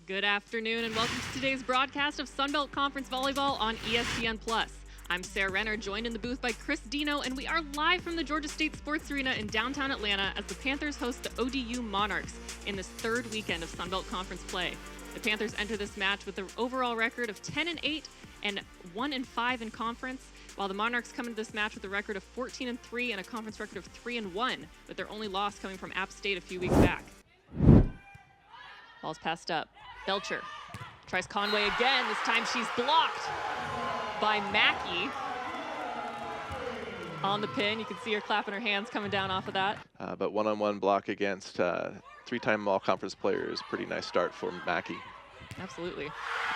Good afternoon and welcome to today's broadcast of Sunbelt Conference Volleyball on ESPN+. I'm Sarah Renner, joined in the booth by Chris Dino, and we are live from the Georgia State Sports Arena in downtown Atlanta as the Panthers host the ODU Monarchs in this third weekend of Sunbelt Conference play. The Panthers enter this match with an overall record of 10-8 and 1-5 in conference, while the Monarchs come into this match with a record of 14-3 and a conference record of 3-1, with their only loss coming from App State a few weeks back. Ball's passed up. Belcher tries Conway again. This time she's blocked by Mackey on the pin. You can see her clapping her hands coming down off of that. But one-on-one block against three-time all-conference players. Pretty nice start for Mackey. Absolutely.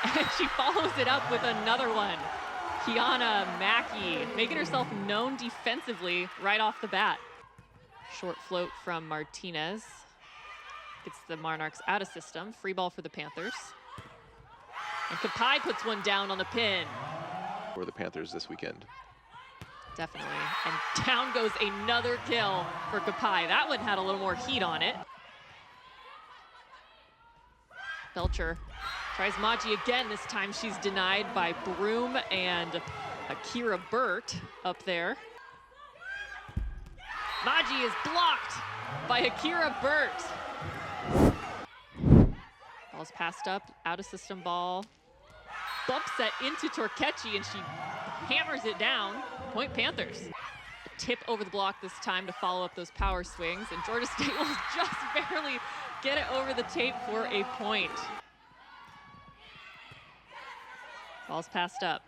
And she follows it up with another one. Kiana Mackey making herself known defensively right off the bat. Short float from Martinez. Gets the Monarchs out of system. Free ball for the Panthers. And Kapai puts one down on the pin. For the Panthers this weekend. Definitely. And down goes another kill for Kapai. That one had a little more heat on it. Belcher tries Maji again. This time she's denied by Broom and Akira Burt up there. Maji is blocked by Akira Burt. Ball's passed up, out of system ball. Bump set into Torquechi and she hammers it down. Point Panthers. A tip over the block this time to follow up those power swings, and Georgia State will just barely get it over the tape for a point. Ball's passed up.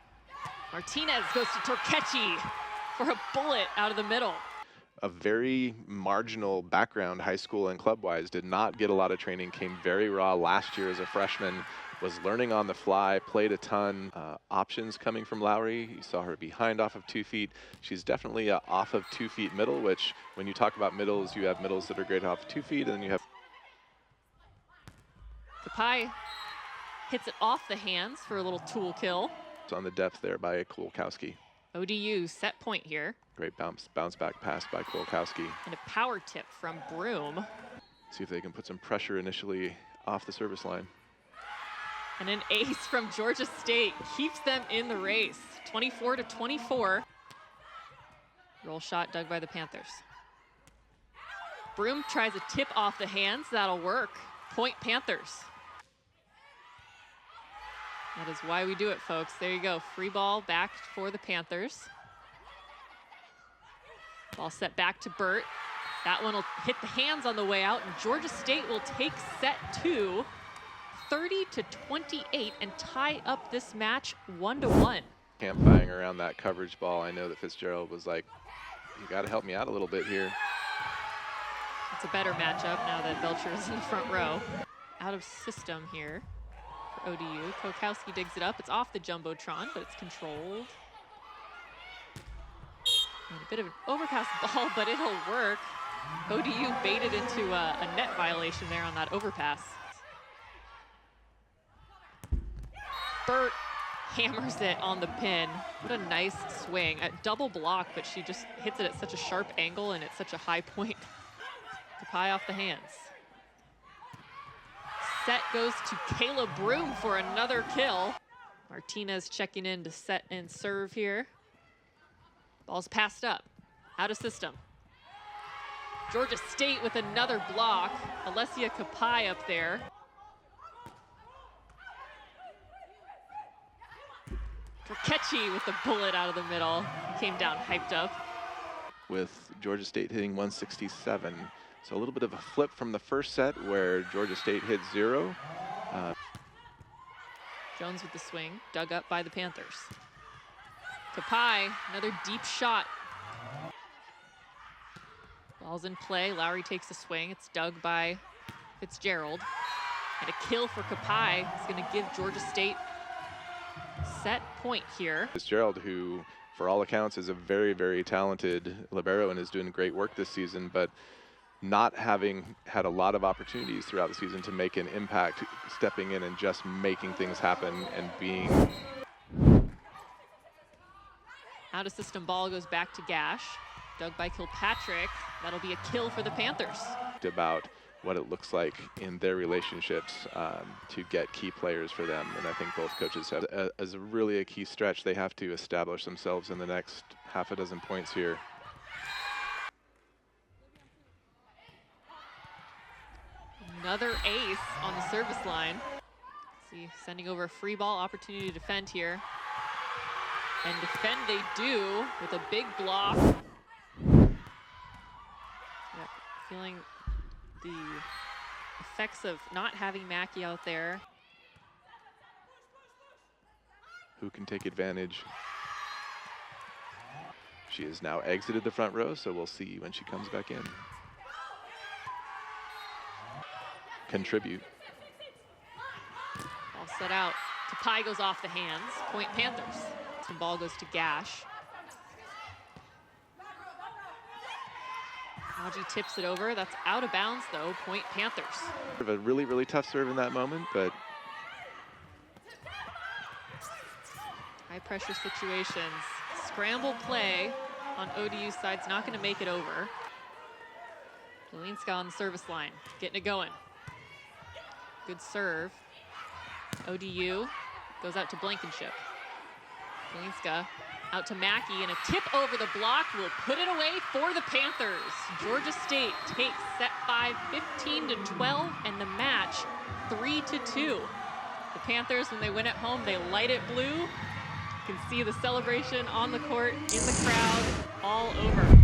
Martinez goes to Torquechi for a bullet out of the middle. A very marginal background, high school and club-wise, did not get a lot of training, came very raw last year as a freshman, was learning on the fly, played a ton. Options coming from Lowry. You saw her behind off of 2 feet. She's definitely off of 2 feet middle, which when you talk about middles, you have middles that are great off of 2 feet, and then you have... Kapai hits it off the hands for a little tool kill. It's on the depth there by Kulkowski. ODU set point here. Great bounce back pass by Kulkowski. And a power tip from Broom. See if they can put some pressure initially off the service line. And an ace from Georgia State keeps them in the race. 24-24. Roll shot dug by the Panthers. Broom tries a tip off the hands. That'll work. Point Panthers. That is why we do it, folks. There you go. Free ball back for the Panthers. Ball set back to Burt. That one will hit the hands on the way out, and Georgia State will take set 2, 30-28, and tie up this match 1-1. Campfying around that coverage ball. I know that Fitzgerald was like, you got to help me out a little bit here. It's a better matchup now that Belcher is in the front row. Out of system here for ODU. Kokowski digs it up. It's off the Jumbotron, but it's controlled. And a bit of an overpass ball, but it'll work. ODU baited into a net violation there on that overpass. Burt hammers it on the pin. What a nice swing. A double block, but she just hits it at such a sharp angle and at such a high point. Kapai off the hands. Set goes to Kayla Broom for another kill. Martinez checking in to set and serve here. Ball's passed up, out of system. Georgia State with another block. Alessia Kapai up there. Torquechi with the bullet out of the middle. Came down hyped up. With Georgia State hitting 167. So a little bit of a flip from the first set where Georgia State hit 0. Jones with the swing, dug up by the Panthers. Kapai, another deep shot. Ball's in play. Lowry takes a swing. It's dug by Fitzgerald. And a kill for Kapai is going to give Georgia State set point here. Fitzgerald, who for all accounts is a very, very talented libero and is doing great work this season, but not having had a lot of opportunities throughout the season to make an impact, stepping in and just making things happen and being... Out of system ball goes back to Gash. Dug by Kilpatrick. That'll be a kill for the Panthers. About what it looks like in their relationships to get key players for them. And I think both coaches have, as really a key stretch, they have to establish themselves in the next half a dozen points here. Another ace on the service line. See, sending over a free ball opportunity to defend here. And defend they do with a big block. Yep, feeling the effects of not having Mackey out there. Who can take advantage? She has now exited the front row, so we'll see when she comes back in. Contribute. Ball set out. Tapai goes off the hands. Point Panthers. The ball goes to Gash. Haji tips it over. That's out of bounds, though. Point Panthers. A really, really tough serve in that moment, but high pressure situations. Scramble play on ODU's side's not going to make it over. Jelinska on the service line, getting it going. Good serve. ODU goes out to Blankenship. Jelinska out to Mackey, and a tip over the block will put it away for the Panthers. Georgia State takes set 5, 15-12, and the match 3-2. The Panthers, when they win at home, they light it blue. You can see the celebration on the court, in the crowd, all over.